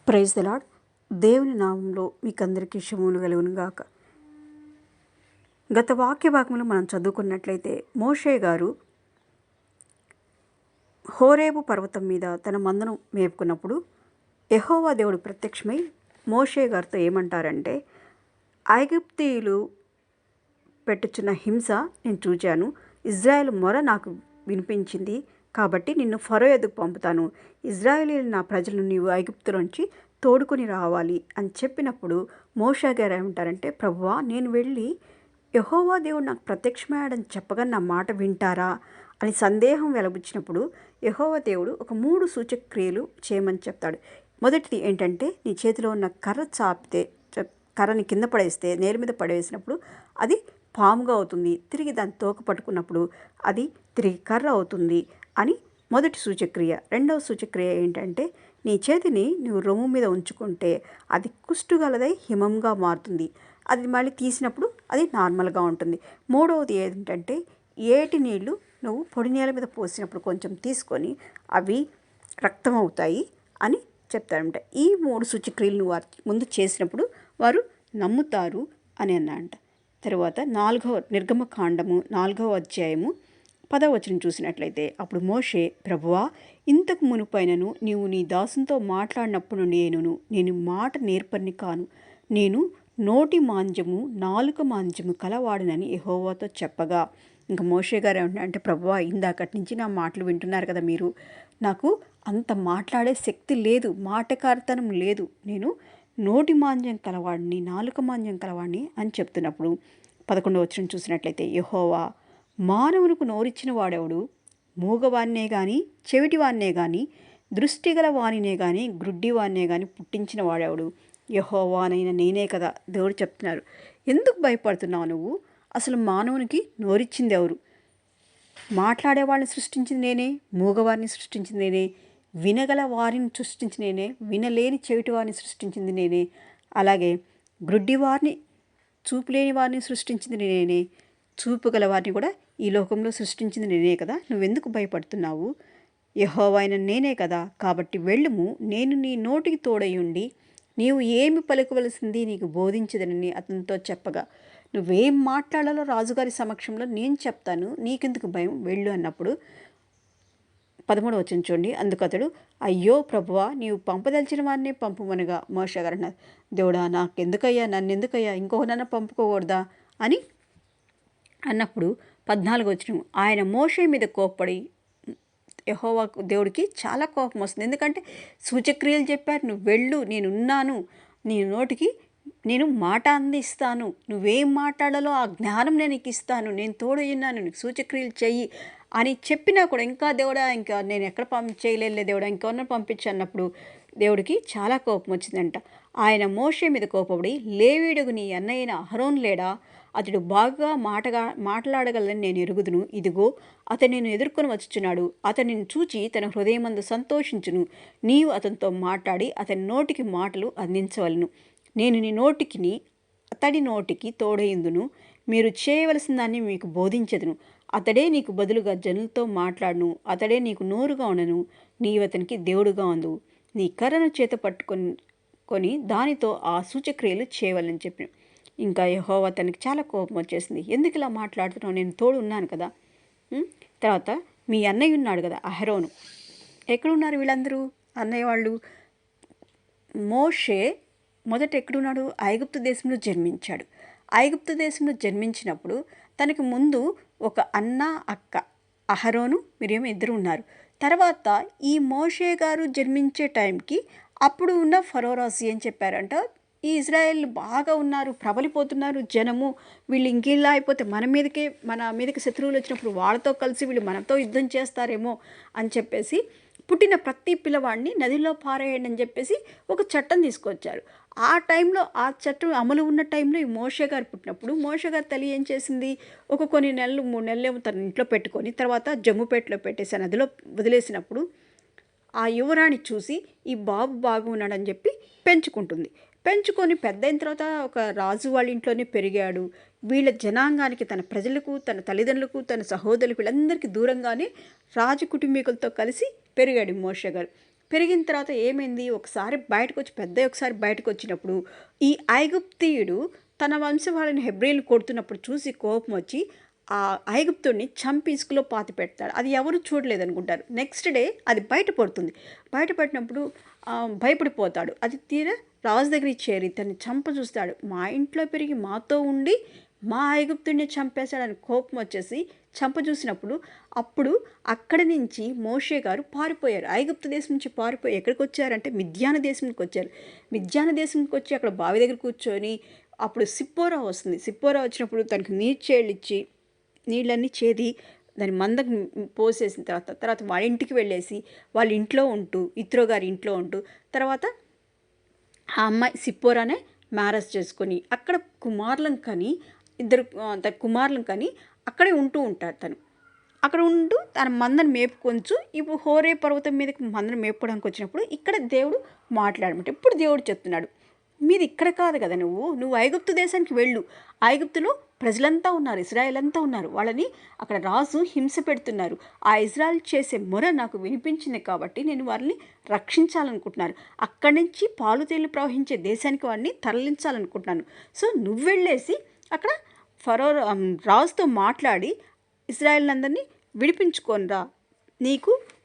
Praise the lord. దేవుని నామంలో మీకందరికీ శుభములు కలుగును గాక. గత వాక్య భాగంలో మనం చదువుకున్నట్లయితే మోషే గారు హోరేబు పర్వతం మీద తన మందను మేపుకున్నప్పుడు యెహోవా దేవుడు ప్రత్యక్షమై మోషే గారితో ఏమంటారంటే, ఐగుప్తీయులు పెట్టుచున్న హింస నేను చూచాను, ఇజ్రాయెల్ మొర నాకు వినిపించింది, కాబట్టి నిన్ను ఫరో ఎదుగు పంపుతాను, ఇజ్రాయేలీలు నా ప్రజలను నీవు ఐగుప్తులోంచి తోడుకొని రావాలి అని చెప్పినప్పుడు మోషే గారు ఏమంటారంటే, ప్రభువా నేను వెళ్ళి యెహోవా దేవుడు నాకు ప్రత్యక్షమయ్యాడని చెప్పగా నా మాట వింటారా అని సందేహం వెలబుచ్చినప్పుడు యెహోవా దేవుడు ఒక 3 సూచక్రియలు చేయమని చెప్తాడు. మొదటిది ఏంటంటే, నీ చేతిలో ఉన్న కర్ర చాపితే, కర్రని కింద పడేస్తే, నేల మీద పడేసినప్పుడు అది పాముగా అవుతుంది, తిరిగి దాన్ని తోక పట్టుకున్నప్పుడు అది తిరిగి కర్ర అవుతుంది అని మొదటి సూచక్రియ. రెండవ సూచక్రియ ఏంటంటే, నీ చేతిని నువ్వు రొమ్ము మీద ఉంచుకుంటే అది కుష్టుగలదై హిమంగా మారుతుంది, అది మళ్ళీ తీసినప్పుడు అది నార్మల్గా ఉంటుంది. మూడవది ఏంటంటే, ఏటి నీళ్లు నువ్వు పొడి నేల మీద పోసినప్పుడు కొంచెం తీసుకొని అవి రక్తం అవుతాయి అని చెప్తారంట. ఈ 3 సూచక్రియలు నువ్వు ముందు చేసినప్పుడు వారు నమ్ముతారు అని అన్నారంట. తర్వాత 4వ నిర్గమకాండము 4వ అధ్యాయము 10వ వచనం చూసినట్లయితే, అప్పుడు మోషే, ప్రభువా ఇంతకు మునుపైనను నీవు నీ దాసునితో మాట్లాడినప్పుడు నేను మాట నేర్పరిని కాను, నేను నోటి మాంద్యము నాలుక మాంద్యము కలవాడనని యెహోవాతో చెప్పగా, ఇంకా మోషే గారు ఏమంటే, ప్రభువా ఇందాకటి నుంచి నా మాటలు వింటున్నారు కదా మీరు, నాకు అంత మాట్లాడే శక్తి లేదు, మాటకారితనం లేదు, నేను నోటి మాంద్యం కలవాడిని, నాలుక మాంద్యం కలవాడిని అని చెప్తున్నప్పుడు 11వ వచనం చూసినట్లయితే, యెహోవా మానవునికి నోరిచ్చిన వాడెవడు, మూగవాన్నే కానీ చెవిటివాన్నే కానీ దృష్టిగల వానినే కానీ గ్రుడ్డివాన్నే కానీ పుట్టించిన వాడెవడు, యెహోవానైన నేనే కదా. దేవుడు చెప్తున్నారు, ఎందుకు భయపడుతున్నావు నువ్వు, అసలు మానవునికి నోరిచ్చింది ఎవరు, మాట్లాడే వాళ్ళని సృష్టించింది నేనే, మూగవారిని సృష్టించింది నేనే, వినగల వారిని సృష్టించింది నేనే, వినలేని చెవిటి వారిని సృష్టించింది నేనే, అలాగే గ్రుడ్డి వారిని చూపులేని వారిని సృష్టించింది నేనే, చూపుగల వారిని కూడా ఈ లోకంలో సృష్టించింది నేనే కదా. నువ్వెందుకు భయపడుతున్నావు, యెహోవాయైన నేనే కదా, కాబట్టి వెళ్ళుము, నేను నీ నోటికి తోడయుండి నీవు ఏమి పలుకవలసింది నీకు బోధించదనని అతనితో చెప్పగా, నువ్వేం మాట్లాడాలో రాజుగారి సమక్షంలో నేను చెప్తాను, నీకెందుకు భయం, వెళ్ళు అన్నప్పుడు 13వ వచనం చూడండి. అందుకు అతడు, అయ్యో ప్రభువా నీవు పంపదలిచిన వారిని పంపుమనగా మోషే గారు అన్నారు, దేవుడా నాకెందుకయ్యా, నన్నెందుకయ్యా, ఇంకొకనన్నా పంపుకోకూడదా అని అన్నప్పుడు 14వ వచనం, ఆయన మోషే మీద కోప్పడి, యెహోవా దేవుడికి చాలా కోపం వస్తుంది, ఎందుకంటే సూచక్రియలు చెప్పారు, నువ్వు వెళ్ళు, నేనున్నాను, నీ నోటికి నేను మాట అందిస్తాను, నువ్వేం మాట్లాడాలో ఆ జ్ఞానం నేను నీకు ఇస్తాను, నేను తోడయ్యున్నాను, నీకు సూచక్రియలు చెయ్యి అని చెప్పినా కూడా ఇంకా దేవుడా ఇంకా నేను ఎక్కడ చేయలేదులే దేవుడా ఇంకెవరిని పంపించు అన్నప్పుడు దేవుడికి చాలా కోపం వచ్చిందంట. ఆయన మోషే మీద కోపపడి, లేవీయుడు నీ అన్నయ్యన అహరోను లేడా, అతడు బాగా మాట్లాడగలని నేను ఎరుగుదును, ఇదిగో అతను నేను ఎదుర్కొని వచ్చుచున్నాడు, అతనిని చూచి తన హృదయమందు సంతోషించును, నీవు అతనితో మాట్లాడి అతని నోటికి మాటలు అందించవలను, నేను నీ నోటికిని అతడి నోటికి తోడయిందును, మీరు చేయవలసిన దాన్ని మీకు బోధించదును, అతడే నీకు బదులుగా జనులతో మాట్లాడును, అతడే నీకు నోరుగా ఉండను, నీవు అతనికి దేవుడుగా ఉండు, నీ కర్రను చేత పట్టుకొని దానితో ఆ సూచక్రియలు చేయవాలని చెప్పిన. ఇంకా యెహోవా తనకి చాలా కోపం వచ్చేసింది, ఎందుకు ఇలా మాట్లాడుతున్నావు, నేను తోడు ఉన్నాను కదా. తర్వాత మీ అన్నయ్య ఉన్నాడు కదా అహరోను, ఎక్కడున్నారు వీళ్ళందరూ అన్నయ్య వాళ్ళు, మోషే మొదట ఎక్కడున్నాడు, ఐగుప్తు దేశంలో జన్మించాడు. ఐగుప్తు దేశంలో జన్మించినప్పుడు తనకి ముందు ఒక అన్న అక్క అహరోను మిరియం ఇద్దరు ఉన్నారు. తర్వాత ఈ మోషే గారు జన్మించే టైంకి అప్పుడు ఉన్న ఫరో రాజు ఏం చెప్పారంట, ఈ ఇజ్రాయెల్ బాగా ఉన్నారు, ప్రబలిపోతున్నారు జనము, వీళ్ళు ఇంకిలా అయిపోతే మన మీదకి శత్రువులు వచ్చినప్పుడు వాళ్ళతో కలిసి వీళ్ళు మనతో యుద్ధం చేస్తారేమో అని చెప్పేసి పుట్టిన ప్రతి పిల్లవాడిని నదిలో పారేయండి అని చెప్పేసి ఒక చట్టం తీసుకొచ్చారు. ఆ టైంలో ఆ చట్టం అమలు ఉన్న టైంలో ఈ మోషే గారు పుట్టినప్పుడు మోషే గారి తల్లి ఏం చేసింది, కొన్ని నెలలు 3 నెలలేమో తన ఇంట్లో పెట్టుకొని తర్వాత జమ్ముపేటలో పెట్టేసి నదిలో వదిలేసినప్పుడు ఆ యువరాణి చూసి ఈ బాబు బాగున్నాడని చెప్పి పెంచుకొని పెద్దయిన తర్వాత ఒక రాజు వాళ్ళ ఇంట్లోనే పెరిగాడు. వీళ్ళ జనాంగానికి, తన ప్రజలకు, తన తల్లిదండ్రులకు, తన సహోదరులకు వీళ్ళందరికీ దూరంగానే రాజ కుటుంబీకులతో కలిసి పెరిగాడు మోషే గారు. పెరిగిన తర్వాత ఏమైంది, ఒకసారి బయటకు వచ్చి ఒకసారి బయటకు వచ్చినప్పుడు ఈ ఐగుప్తీయుడు తన వంశం వాళ్ళని హెబ్రీలు కొడుతున్నప్పుడు చూసి కోపం వచ్చి ఆ ఐగుప్తుడిని చంపి ఇసుకలో పాతి పెడతాడు. అది ఎవరు చూడలేదనుకుంటారు. నెక్స్ట్ డే అది బయటపడుతుంది. బయటపడినప్పుడు భయపడిపోతాడు. అది తీరా రాజు దగ్గరికి చేరి తన్ని చంప చూస్తాడు. మా ఇంట్లో పెరిగి మాతో ఉండి మా ఐగుప్తుడిని చంపేశాడని కోపం వచ్చేసి చంప చూసినప్పుడు అప్పుడు అక్కడి నుంచి మోషే గారు పారిపోయారు. ఐగుప్తు దేశం నుంచి పారిపోయి ఎక్కడికి వచ్చారంటే మిద్యాన దేశంకి వచ్చారు. మిద్యాన దేశంకి వచ్చి అక్కడ బావి దగ్గర కూర్చొని అప్పుడు సిప్పోరా వస్తుంది. సిప్పోరా వచ్చినప్పుడు తనకు నీళ్ళిచ్చి నీళ్ళన్నీ చేది దాని మందకు పోసేసిన తర్వాత వాళ్ళ ఇంటికి వెళ్ళేసి వాళ్ళ ఇంట్లో ఉంటూ ఇత్రో గారి ఇంట్లో ఉంటూ తర్వాత ఆ అమ్మాయి సిప్పోరానే మ్యారేజ్ చేసుకొని అక్కడ ఇద్దరు కుమారులను కానీ అక్కడే ఉంటూ ఉంటాడు. తను అక్కడ ఉంటూ తన మందను మేపుకొంచు ఇప్పుడు హోరే పర్వతం మీదకి మందను మేపుకోవడానికి వచ్చినప్పుడు ఇక్కడ దేవుడు మాట్లాడమంటే ఇప్పుడు దేవుడు చెప్తున్నాడు, మీది ఇక్కడ కాదు కదా, నువ్వు ఐగుప్తు దేశానికి వెళ్ళు. ఐగుప్తులో ప్రజలంతా ఉన్నారు, ఇజ్రాయెల్ అంతా ఉన్నారు. వాళ్ళని అక్కడ రాజు హింస పెడుతున్నారు. ఆ ఇజ్రాయెల్ చేసే మొర నాకు వినిపించింది కాబట్టి నేను వారిని రక్షించాలనుకుంటున్నాను. అక్కడి నుంచి పాలు తేళ్లు ప్రవహించే దేశానికి వారిని తరలించాలనుకుంటున్నాను. సో నువ్వు వెళ్ళేసి అక్కడ రాజుతో మాట్లాడి ఇజ్రాయెల్ అందరినీ విడిపించుకోనరా.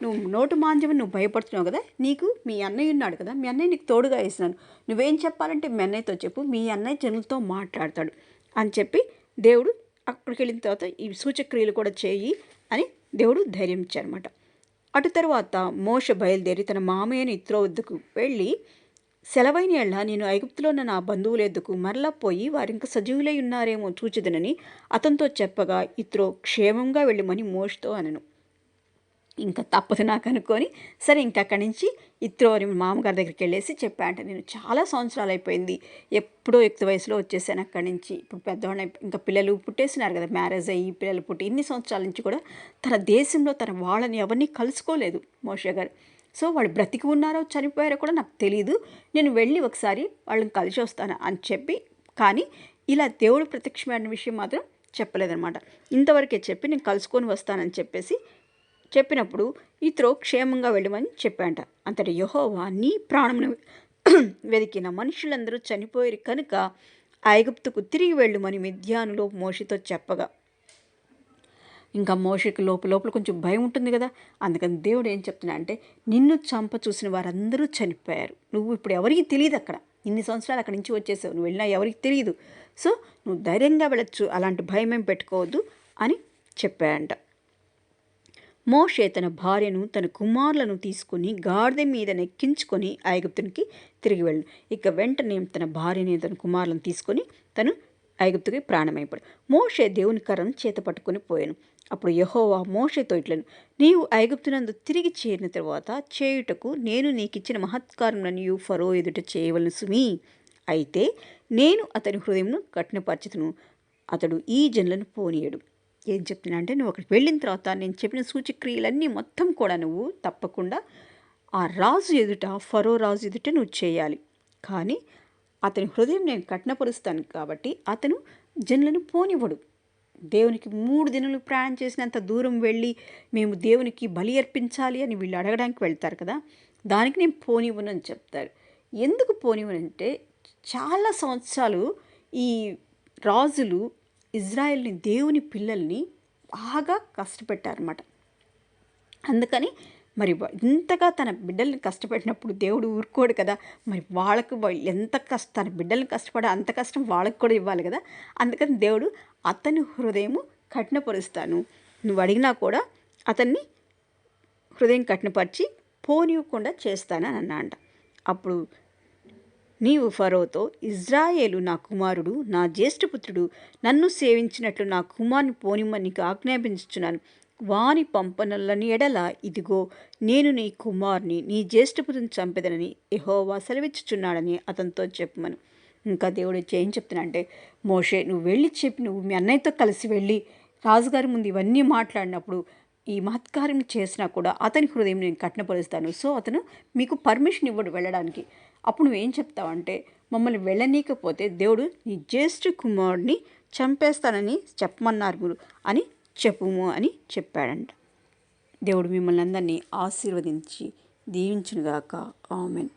నువ్వు నోటు మాంద్యమని నువ్వు భయపడుతున్నావు కదా, నీకు మీ అన్నయ్య ఉన్నాడు కదా, మీ అన్నయ్య నీకు తోడుగా వేసినాను. నువ్వేం చెప్పాలంటే మీ అన్నయ్యతో చెప్పు, మీ అన్నయ్య జనులతో మాట్లాడతాడు అని చెప్పి దేవుడు అక్కడికి వెళ్ళిన తర్వాత ఈ సూచక్రియలు కూడా చేయి అని దేవుడు ధైర్యం ఇచ్చారన్నమాట. అటు తర్వాత మోషే బయలుదేరి తన మామయ్యని ఇత్రో వద్దకు వెళ్ళి, సెలవైన ఏళ్ళ నేను ఐగుప్తులో ఉన్న నా బంధువుల ఎద్దుకు మరలా పోయి వారింక సజీవులై ఉన్నారేమో చూచెదనని అతనితో చెప్పగా ఇత్రో క్షేమంగా వెళ్ళమని మోషతో అనను. ఇంకా తప్పదు నాకు అనుకొని సరే ఇంకా అక్కడి నుంచి ఇత్రో అని మామగారి దగ్గరికి వెళ్ళేసి చెప్పాంట, నేను చాలా సంవత్సరాలు అయిపోయింది, ఎప్పుడో యుక్త వయసులో వచ్చేసాను అక్కడి నుంచి. ఇప్పుడు పెద్దవాళ్ళని ఇంకా పిల్లలు పుట్టేసినారు కదా, మ్యారేజ్ అయ్యి పిల్లలు పుట్టి ఇన్ని సంవత్సరాల నుంచి కూడా తన దేశంలో తన వాళ్ళని ఎవరిని కలుసుకోలేదు మోషే గారు. సో వాళ్ళు బ్రతికి ఉన్నారో చనిపోయారో కూడా నాకు తెలియదు, నేను వెళ్ళి ఒకసారి వాళ్ళని కలిసి వస్తాను అని చెప్పి, కానీ ఇలా దేవుడు ప్రత్యక్షమైన విషయం మాత్రం చెప్పలేదన్నమాట. ఇంతవరకే చెప్పి నేను కలుసుకొని వస్తానని చెప్పినప్పుడు ఇత్రో క్షేమంగా వెళ్ళమని చెప్పాంట. అంతటి యెహోవా నీ ప్రాణమును వెతికిన మనుషులందరూ చనిపోయారు కనుక ఐగుప్తుకు తిరిగి వెళ్ళమని మిద్యానులో మోషేతో చెప్పగా, ఇంకా మోషేకి లోపల కొంచెం భయం ఉంటుంది కదా, అందుకని దేవుడు ఏం చెప్తున్నా అంటే, నిన్ను చంప చూసిన వారందరూ చనిపోయారు, నువ్వు ఇప్పుడు ఎవరికి తెలియదు, అక్కడ ఇన్ని సంవత్సరాలు అక్కడి నుంచి వచ్చేసావు, నువ్వు వెళ్ళినా ఎవరికి తెలియదు, సో నువ్వు ధైర్యంగా వెళ్ళొచ్చు, అలాంటి భయం ఏం పెట్టుకోవద్దు అని చెప్పాయంట. మోషే తన భార్యను తన కుమారులను తీసుకుని గాడిద మీద నెక్కించుకొని ఐగుప్తునికి తిరిగి వెళ్ళను. ఇక వెంటనే తన భార్యని తన కుమారులను తీసుకొని తను ఐగుప్తుకి ప్రాణమైపోయాడు. మోషే దేవుని కర్రను చేత పట్టుకొని పోయాను. అప్పుడు యెహోవా మోషేతో ఇట్లను, నీవు ఐగుప్తునందు తిరిగి చేరిన తర్వాత చేయుటకు నేను నీకిచ్చిన మహత్కారములను ఫరో ఎదుట చేయవలెను సుమీ. అయితే నేను అతని హృదయమును కఠినపరచుదును, అతడు ఈ జనులను పోనీయడు. ఏం చెప్తున్నా అంటే, నువ్వు అక్కడికి వెళ్ళిన తర్వాత నేను చెప్పిన సూచక్రియలన్నీ మొత్తం కూడా నువ్వు తప్పకుండా ఆ రాజు ఎదుట, ఫరో రాజు ఎదుట నువ్వు చేయాలి. కానీ అతని హృదయం నేను కఠినపరుస్తాను కాబట్టి అతను జనులను పోనివ్వడు. దేవునికి 3 దినాలు ప్రయాణం చేసినంత దూరం వెళ్ళి మేము దేవునికి బలి అర్పించాలి అని వీళ్ళు అడగడానికి వెళ్తారు కదా, దానికి నేను పోనివ్వను అని చెప్తారు. ఎందుకు పోనివ్వనంటే, చాలా సంవత్సరాలు ఈ రాజులు ఇజ్రాయెల్ని, దేవుని పిల్లల్ని బాగా కష్టపెట్టారన్నమాట. అందుకని మరి ఇంతగా తన బిడ్డల్ని కష్టపెట్టినప్పుడు దేవుడు ఊరుకోడు కదా, మరి వాళ్ళకు ఎంత తన బిడ్డల్ని కష్టపడే అంత కష్టం వాళ్ళకు కూడా ఇవ్వాలి కదా. అందుకని దేవుడు అతని హృదయము కఠినపరుస్తాను, నువ్వు అడిగినా కూడా అతన్ని హృదయం కఠినపరిచి పోనివ్వకుండా చేస్తానని అన్నాడంట. అప్పుడు నీవు ఫరోతో, ఇజ్రాయేలు నా కుమారుడు, నా జ్యేష్ఠపుత్రుడు, నన్ను సేవించినట్లు నా కుమారుని పోనిమ్మని నీకు ఆజ్ఞాపించుచున్నాను. వాని పంపనల్లని ఎడల ఇదిగో నేను నీ కుమారుని, నీ జ్యేష్ఠపుత్రుని చంపెదనని యెహోవా సెలవిచ్చుచున్నాడని అతనితో చెప్పమను. ఇంకా దేవుడు ఏం చెప్తున్నా అంటే, మోషే నువ్వు వెళ్ళి చెప్పి, నువ్వు మీ అన్నయ్యతో కలిసి వెళ్ళి రాజుగారి ముందు ఇవన్నీ మాట్లాడినప్పుడు ఈ మహత్కార్యం చేసినా కూడా అతని హృదయం నేను కఠినపరుస్తాను. సో అతను మీకు పర్మిషన్ ఇవ్వడు వెళ్ళడానికి. అప్పుడు నువ్వేం చెప్తావంటే, మమ్మల్ని వెళ్ళనీకపోతే దేవుడు నీ జ్యేష్ఠ కుమారుడిని చంపేస్తానని చెప్పమన్నారు మీరు అని చెప్పుము అని చెప్పాడంట. దేవుడు మిమ్మల్ని అందరినీ ఆశీర్వదించి దీవించునుగాక. ఆమెన్.